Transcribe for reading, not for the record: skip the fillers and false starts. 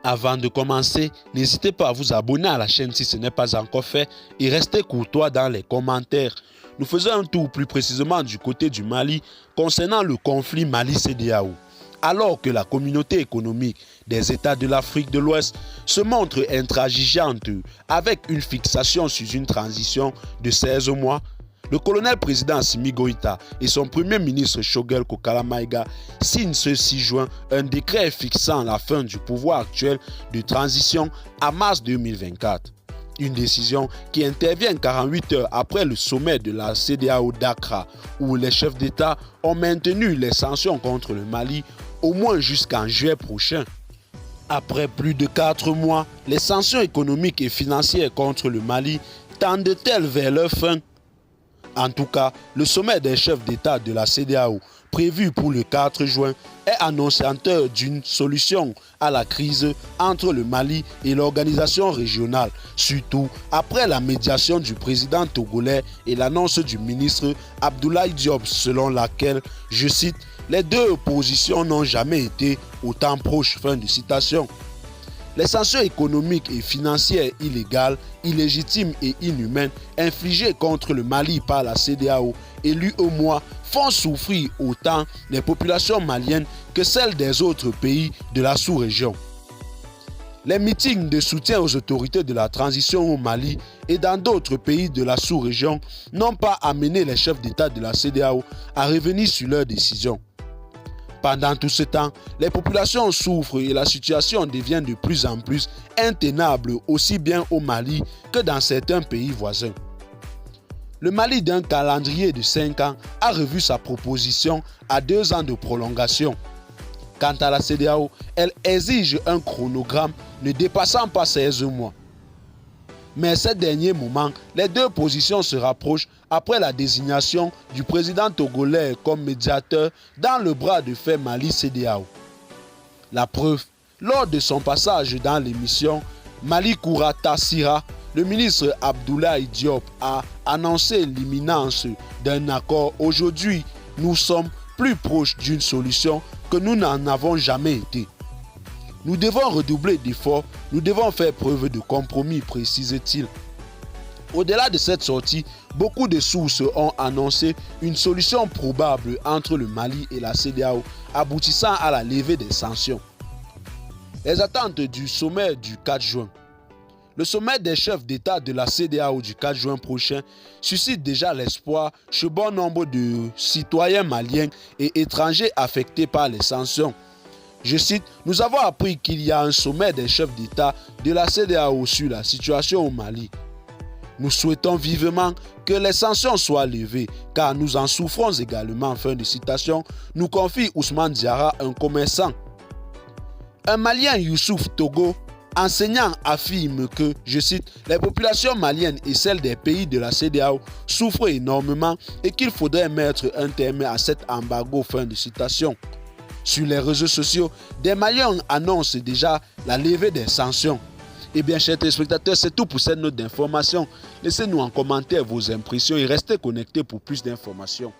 Avant de commencer, n'hésitez pas à vous abonner à la chaîne si ce n'est pas encore fait et restez courtois dans les commentaires. Nous faisons un tour plus précisément du côté du Mali concernant le conflit Mali-CEDEAO. Alors que la communauté économique des États de l'Afrique de l'Ouest se montre intransigeante avec une fixation sur une transition de 16 mois, le colonel-président Assimi Goïta et son premier ministre Choguel Kokala Maïga signent ce 6 juin un décret fixant la fin du pouvoir actuel de transition à mars 2024. Une décision qui intervient 48 heures après le sommet de la CEDEAO d'Accra où les chefs d'État ont maintenu les sanctions contre le Mali au moins jusqu'en juillet prochain. Après plus de 4 mois, les sanctions économiques et financières contre le Mali tendent-elles vers leur fin? En tout cas, le sommet des chefs d'État de la CEDEAO, prévu pour le 4 juin, est annonciateur d'une solution à la crise entre le Mali et l'organisation régionale, surtout après la médiation du président togolais et l'annonce du ministre Abdoulaye Diop selon laquelle, je cite, « les deux oppositions n'ont jamais été autant proches ». Fin de citation. Les sanctions économiques et financières illégales, illégitimes et inhumaines infligées contre le Mali par la CEDEAO et l'UEMOA font souffrir autant les populations maliennes que celles des autres pays de la sous-région. Les meetings de soutien aux autorités de la transition au Mali et dans d'autres pays de la sous-région n'ont pas amené les chefs d'État de la CEDEAO à revenir sur leurs décisions. Pendant tout ce temps, les populations souffrent et la situation devient de plus en plus intenable aussi bien au Mali que dans certains pays voisins. Le Mali d'un calendrier de 5 ans a revu sa proposition à 2 ans de prolongation. Quant à la CEDEAO, elle exige un chronogramme ne dépassant pas 16 mois. Mais ces derniers moments, les deux positions se rapprochent après la désignation du président togolais comme médiateur dans le bras de fer Mali-CEDEAO. La preuve, lors de son passage dans l'émission Mali Kourata Sira, le ministre Abdoulaye Diop a annoncé l'imminence d'un accord. Aujourd'hui, nous sommes plus proches d'une solution que nous n'en avons jamais été. Nous devons redoubler d'efforts, nous devons faire preuve de compromis, précise-t-il. Au-delà de cette sortie, beaucoup de sources ont annoncé une solution probable entre le Mali et la CEDEAO, aboutissant à la levée des sanctions. Les attentes du sommet du 4 juin. Le sommet des chefs d'État de la CEDEAO du 4 juin prochain suscite déjà l'espoir chez bon nombre de citoyens maliens et étrangers affectés par les sanctions. Je cite, « Nous avons appris qu'il y a un sommet des chefs d'État de la CEDEAO sur la situation au Mali. Nous souhaitons vivement que les sanctions soient levées, car nous en souffrons également. » Fin de citation, nous confie Ousmane Diarra, un commerçant. Un Malien, Youssouf Togo, enseignant, affirme que, je cite, « les populations maliennes et celles des pays de la CEDEAO souffrent énormément et qu'il faudrait mettre un terme à cet embargo. » Fin de citation. Sur les réseaux sociaux, des Maliens annoncent déjà la levée des sanctions. Eh bien, chers téléspectateurs, c'est tout pour cette note d'information. Laissez-nous en commentaire vos impressions et restez connectés pour plus d'informations.